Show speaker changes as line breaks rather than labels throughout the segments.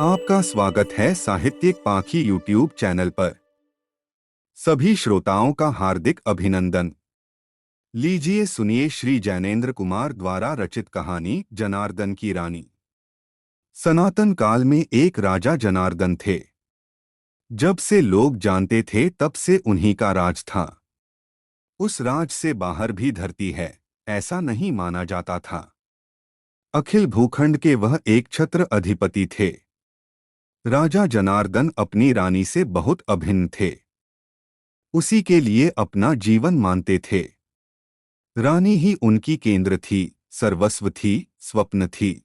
आपका स्वागत है साहित्यिक पाखी यूट्यूब चैनल पर। सभी श्रोताओं का हार्दिक अभिनंदन। लीजिए सुनिए श्री जैनेन्द्र कुमार द्वारा रचित कहानी जनार्दन की रानी। सनातन काल में एक राजा जनार्दन थे। जब से लोग जानते थे तब से उन्हीं का राज था। उस राज से बाहर भी धरती है, ऐसा नहीं माना जाता था। अखिल भूखंड के वह एक छत्र अधिपति थे। राजा जनार्दन अपनी रानी से बहुत अभिन्न थे। उसी के लिए अपना जीवन मानते थे। रानी ही उनकी केंद्र थी, सर्वस्व थी, स्वप्न थी।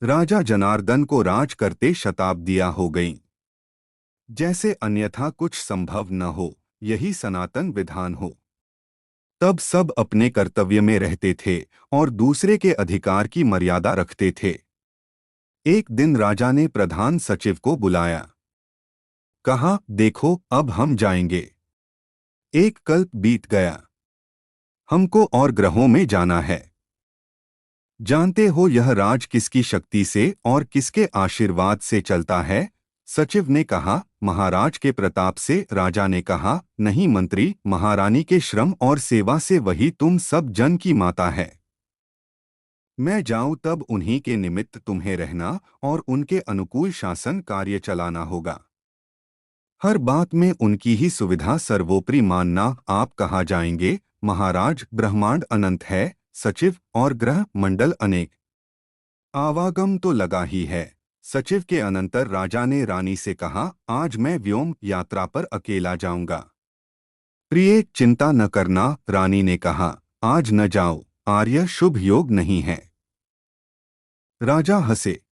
राजा जनार्दन को राज करते शताब्दियां हो गईं। जैसे अन्यथा कुछ संभव न हो, यही सनातन विधान हो। तब सब अपने कर्तव्य में रहते थे और दूसरे के अधिकार की मर्यादा रखते थे। एक दिन राजा ने प्रधान सचिव को बुलाया। कहा, देखो अब हम जाएंगे। एक कल्प बीत गया। हमको और ग्रहों में जाना है। जानते हो यह राज किसकी शक्ति से और किसके आशीर्वाद से चलता है? सचिव ने कहा, महाराज के प्रताप से। राजा ने कहा, नहीं मंत्री, महारानी के श्रम और सेवा से। वही तुम सब जन की माता है। मैं जाऊं तब उन्हीं के निमित्त तुम्हें रहना और उनके अनुकूल शासन कार्य चलाना होगा। हर बात में उनकी ही सुविधा सर्वोपरि मानना। आप कहाँ जाएंगे? महाराज, ब्रह्मांड अनंत है, सचिव, और ग्रह मंडल अनेक। आवागम तो लगा ही है। सचिव के अनंतर राजा ने रानी से कहा, आज मैं व्योम यात्रा पर अकेला जाऊंगा। प्रिय, चिंता न करना, रानी ने कहा, आज न जाओ, आर्य शुभ योग नहीं है। राजा हंसे,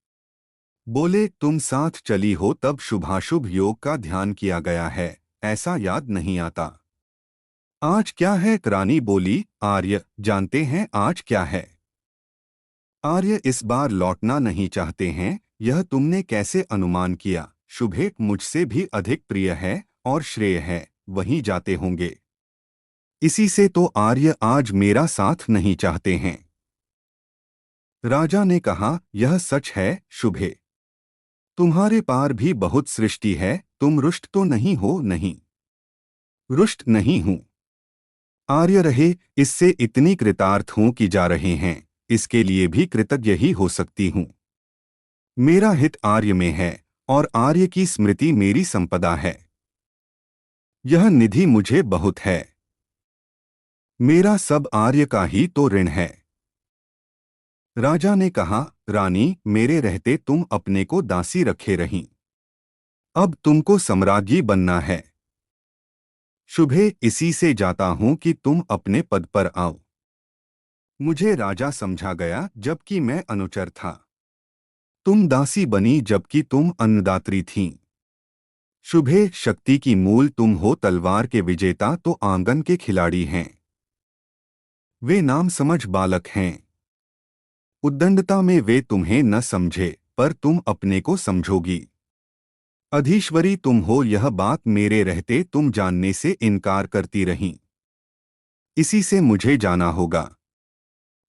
बोले, तुम साथ चली हो तब शुभाशुभ योग का ध्यान किया गया है, ऐसा याद नहीं आता। आज क्या है? रानी बोली, आर्य जानते हैं आज क्या है? आर्य इस बार लौटना नहीं चाहते हैं। यह तुमने कैसे अनुमान किया? शुभे मुझसे भी अधिक प्रिय है और श्रेय है, वहीं जाते होंगे। इसी से तो आर्य आज मेरा साथ नहीं चाहते हैं। राजा ने कहा, यह सच है शुभे। तुम्हारे पार भी बहुत सृष्टि है, तुम रुष्ट तो नहीं हो? नहीं, रुष्ट नहीं हूं। आर्य रहे, इससे इतनी कृतार्थ हूं कि जा रहे हैं, इसके लिए भी कृतज्ञ ही हो सकती हूं। मेरा हित आर्य में है और आर्य की स्मृति मेरी संपदा है। यह निधि मुझे बहुत है। मेरा सब आर्य का ही तो ऋण है। राजा ने कहा, रानी, मेरे रहते तुम अपने को दासी रखे रहीं। अब तुमको सम्राज्ञी बनना है। शुभे, इसी से जाता हूं कि तुम अपने पद पर आओ। मुझे राजा समझा गया जबकि मैं अनुचर था। तुम दासी बनी जबकि तुम अन्नदात्री थीं। शुभे, शक्ति की मूल तुम हो, तलवार के विजेता तो आंगन के खिलाड़ी हैं। वे नाम समझ बालक हैं। उद्दंडता में वे तुम्हें न समझे, पर तुम अपने को समझोगी। अधीश्वरी तुम हो, यह बात मेरे रहते तुम जानने से इनकार करती रहीं। इसी से मुझे जाना होगा।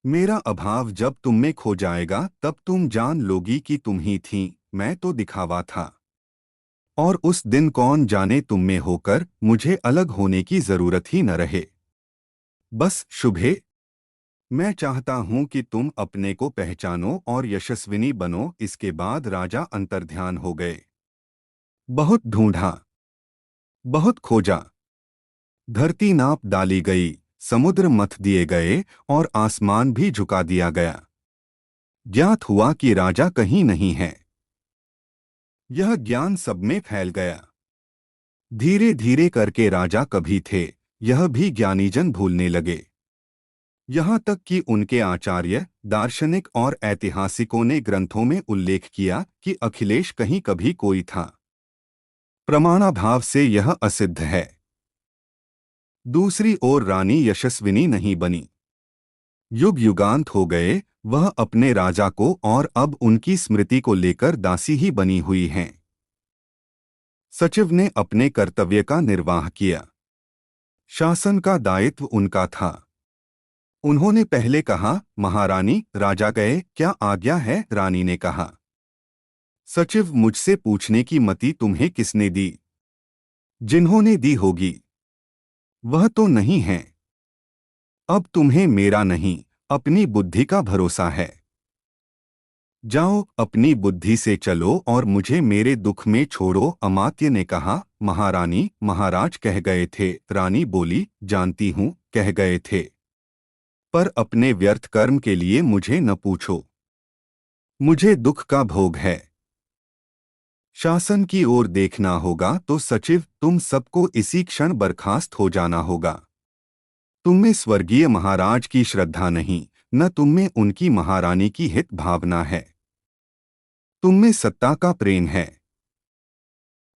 मेरा अभाव जब तुम में खो जाएगा तब तुम जान लोगी कि तुम ही थीं, मैं तो दिखावा था। और उस दिन कौन जाने तुम में होकर मुझे अलग होने की जरूरत ही न रहे। बस शुभे, मैं चाहता हूं कि तुम अपने को पहचानो और यशस्विनी बनो। इसके बाद राजा अंतर्ध्यान हो गए। बहुत ढूंढा, बहुत खोजा। धरती नाप डाली गई, समुद्र मथ दिए गए और आसमान भी झुका दिया गया। ज्ञात हुआ कि राजा कहीं नहीं है। यह ज्ञान सब में फैल गया। धीरे धीरे करके राजा कभी थे, यह भी ज्ञानीजन भूलने लगे। यहाँ तक कि उनके आचार्य, दार्शनिक और ऐतिहासिकों ने ग्रंथों में उल्लेख किया कि अखिलेश कहीं कभी कोई था। प्रमाणाभाव से यह असिद्ध है। दूसरी ओर रानी यशस्विनी नहीं बनी। युग युगांत हो गए, वह अपने राजा को और अब उनकी स्मृति को लेकर दासी ही बनी हुई हैं। सचिव ने अपने कर्तव्य का निर्वाह किया। शासन का दायित्व उनका था। उन्होंने पहले कहा, महारानी, राजा गए, क्या आज्ञा है? रानी ने कहा, सचिव, मुझसे पूछने की मति तुम्हें किसने दी? जिन्होंने दी होगी वह तो नहीं है। अब तुम्हें मेरा नहीं, अपनी बुद्धि का भरोसा है। जाओ, अपनी बुद्धि से चलो और मुझे मेरे दुख में छोड़ो। अमात्य ने कहा, महारानी, महाराज कह गए थे। रानी बोली, जानती हूँ, कह गए थे, पर अपने व्यर्थ कर्म के लिए मुझे न पूछो। मुझे दुख का भोग है। शासन की ओर देखना होगा तो सचिव, तुम सबको इसी क्षण बर्खास्त हो जाना होगा। तुममें स्वर्गीय महाराज की श्रद्धा नहीं, न तुममें उनकी महारानी की हित भावना है। तुममें सत्ता का प्रेम है,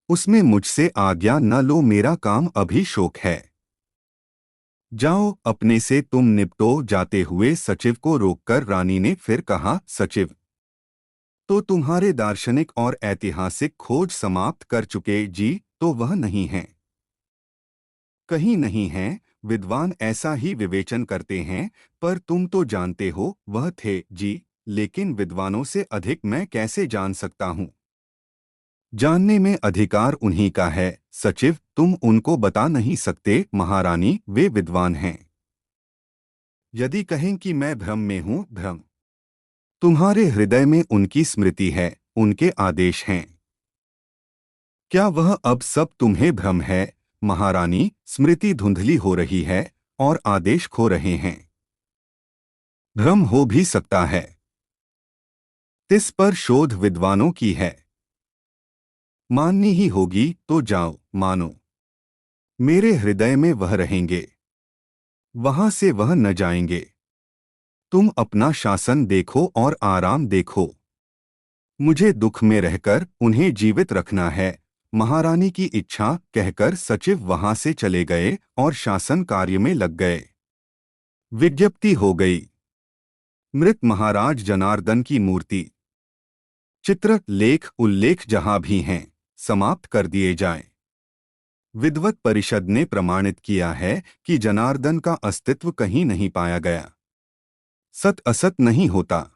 उसमें मुझसे आज्ञा न लो। मेरा काम अभी शोक है। जाओ, अपने से तुम निपटो। जाते हुए सचिव को रोककर रानी ने फिर कहा, सचिव, तो तुम्हारे दार्शनिक और ऐतिहासिक खोज समाप्त कर चुके जी? तो वह नहीं है, कहीं नहीं है। विद्वान ऐसा ही विवेचन करते हैं, पर तुम तो जानते हो वह थे जी। लेकिन विद्वानों से अधिक मैं कैसे जान सकता हूँ? जानने में अधिकार उन्हीं का है। सचिव, तुम उनको बता नहीं सकते महारानी, वे विद्वान हैं। यदि कहें कि मैं भ्रम में हूँ, भ्रम। तुम्हारे हृदय में उनकी स्मृति है, उनके आदेश हैं। क्या वह अब सब तुम्हें भ्रम है? महारानी, स्मृति धुंधली हो रही है और आदेश खो रहे हैं। भ्रम हो भी सकता है, इस पर शोध विद्वानों की है। माननी ही होगी तो जाओ, मानो। मेरे हृदय में वह रहेंगे, वहां से वह न जाएंगे। तुम अपना शासन देखो और आराम देखो। मुझे दुख में रहकर उन्हें जीवित रखना है, महारानी की इच्छा, कहकर सचिव वहां से चले गए और शासन कार्य में लग गए। विज्ञप्ति हो गई। मृत महाराज जनार्दन की मूर्ति, चित्र, लेख, उल्लेख जहां भी हैं, समाप्त कर दिए जाएं। विद्वत परिषद ने प्रमाणित किया है कि जनार्दन का अस्तित्व कहीं नहीं पाया गया। सत असत नहीं होता।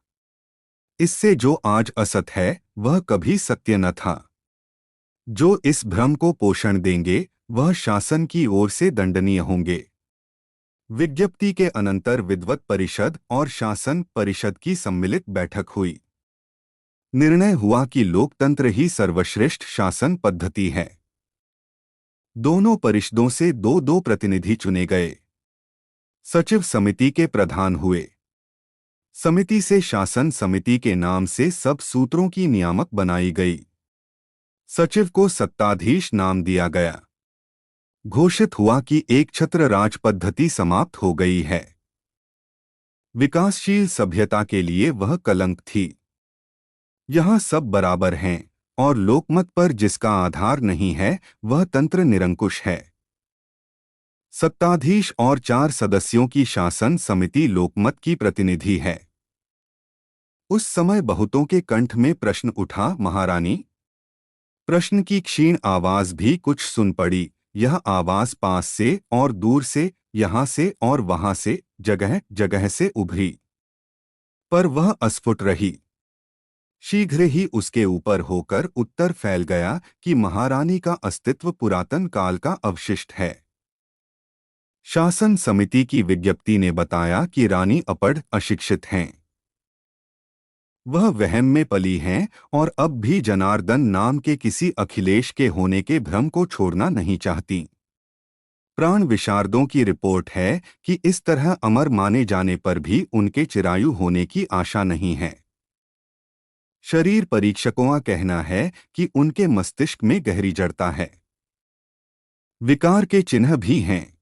इससे जो आज असत है वह कभी सत्य न था। जो इस भ्रम को पोषण देंगे वह शासन की ओर से दंडनीय होंगे। विज्ञप्ति के अनंतर विद्वत परिषद और शासन परिषद की सम्मिलित बैठक हुई। निर्णय हुआ कि लोकतंत्र ही सर्वश्रेष्ठ शासन पद्धति है। दोनों परिषदों से दो दो प्रतिनिधि चुने गए। सचिव समिति के प्रधान हुए। समिति से शासन समिति के नाम से सब सूत्रों की नियामक बनाई गई। सचिव को सत्ताधीश नाम दिया गया। घोषित हुआ कि एक छत्र राज पद्धति समाप्त हो गई है। विकासशील सभ्यता के लिए वह कलंक थी। यहाँ सब बराबर हैं और लोकमत पर जिसका आधार नहीं है वह तंत्र निरंकुश है। सत्ताधीश और 4 सदस्यों की शासन समिति लोकमत की प्रतिनिधि है। उस समय बहुतों के कंठ में प्रश्न उठा, महारानी। प्रश्न की क्षीण आवाज भी कुछ सुन पड़ी। यह आवाज पास से और दूर से, यहाँ से और वहां से, जगह जगह से उभरी, पर वह अस्फुट रही। शीघ्र ही उसके ऊपर होकर उत्तर फैल गया कि महारानी का अस्तित्व पुरातन काल का अवशिष्ट है। शासन समिति की विज्ञप्ति ने बताया कि रानी अपढ़, अशिक्षित हैं। वह वहम में पली हैं और अब भी जनार्दन नाम के किसी अखिलेश के होने के भ्रम को छोड़ना नहीं चाहती। प्राण विशारदों की रिपोर्ट है कि इस तरह अमर माने जाने पर भी उनके चिरायु होने की आशा नहीं है। शरीर परीक्षकों का कहना है कि उनके मस्तिष्क में गहरी जड़ता है। विकार के चिन्ह भी हैं।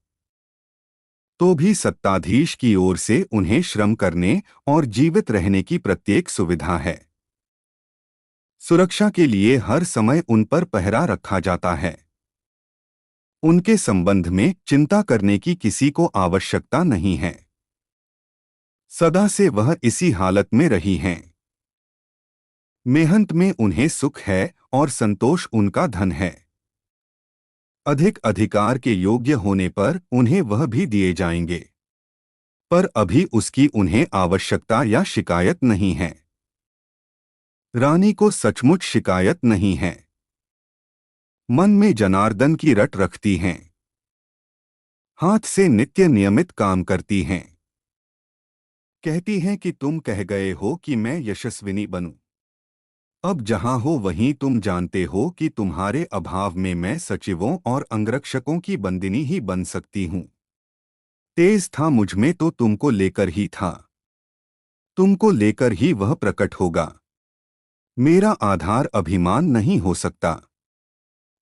तो भी सत्ताधीश की ओर से उन्हें श्रम करने और जीवित रहने की प्रत्येक सुविधा है। सुरक्षा के लिए हर समय उन पर पहरा रखा जाता है। उनके संबंध में चिंता करने की किसी को आवश्यकता नहीं है। सदा से वह इसी हालत में रही हैं। मेहनत में उन्हें सुख है और संतोष उनका धन है। अधिक अधिकार के योग्य होने पर उन्हें वह भी दिए जाएंगे, पर अभी उसकी उन्हें आवश्यकता या शिकायत नहीं है। रानी को सचमुच शिकायत नहीं है। मन में जनार्दन की रट रखती हैं। हाथ से नित्य नियमित काम करती हैं। कहती हैं कि तुम कह गए हो कि मैं यशस्विनी बनूं। अब जहां हो वहीं तुम जानते हो कि तुम्हारे अभाव में मैं सचिवों और अंगरक्षकों की बंदिनी ही बन सकती हूं। तेज था मुझमें तो तुमको लेकर ही था। तुमको लेकर ही वह प्रकट होगा। मेरा आधार अभिमान नहीं हो सकता।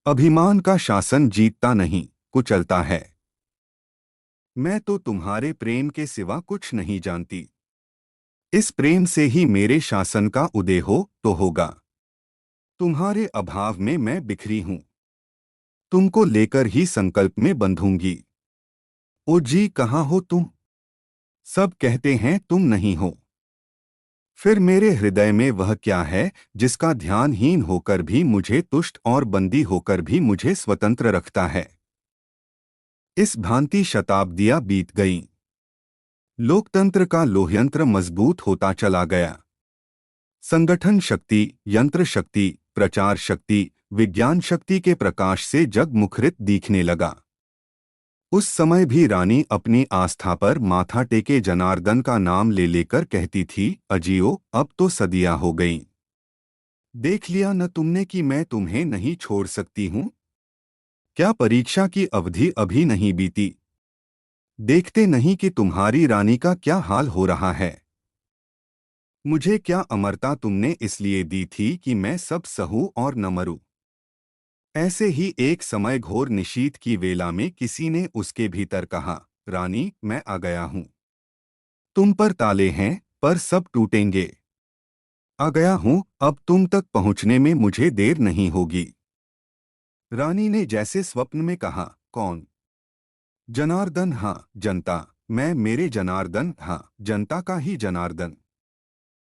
अभिमान का शासन जीतता नहीं, कुचलता है। मैं तो तुम्हारे प्रेम के सिवा कुछ नहीं जानती। इस प्रेम से ही मेरे शासन का उदय हो तो होगा। तुम्हारे अभाव में मैं बिखरी हूं। तुमको लेकर ही संकल्प में बंधूंगी। ओ जी, कहाँ हो तुम? सब कहते हैं तुम नहीं हो। फिर मेरे हृदय में वह क्या है जिसका ध्यानहीन होकर भी मुझे तुष्ट और बंदी होकर भी मुझे स्वतंत्र रखता है? इस भांति शताब्दियां बीत गईं। लोकतंत्र का लोहयंत्र मजबूत होता चला गया। संगठन शक्ति, यंत्र शक्ति, प्रचार शक्ति, विज्ञान शक्ति के प्रकाश से जग मुखरित दिखने लगा। उस समय भी रानी अपनी आस्था पर माथा टेके जनार्दन का नाम ले लेकर कहती थी, अजियो, अब तो सदियां हो गईं। देख लिया न तुमने कि मैं तुम्हें नहीं छोड़ सकती हूं? क्या परीक्षा की अवधि अभी नहीं बीती? देखते नहीं कि तुम्हारी रानी का क्या हाल हो रहा है। मुझे क्या अमरता तुमने इसलिए दी थी कि मैं सब सहूं और न मरूं? ऐसे ही एक समय घोर निशीथ की वेला में किसी ने उसके भीतर कहा, रानी, मैं आ गया हूं। तुम पर ताले हैं, पर सब टूटेंगे। आ गया हूं, अब तुम तक पहुंचने में मुझे देर नहीं होगी। रानी ने जैसे स्वप्न में कहा, कौन? जनार्दन। हाँ, जनता। मैं, मेरे जनार्दन। हाँ, जनता का ही जनार्दन।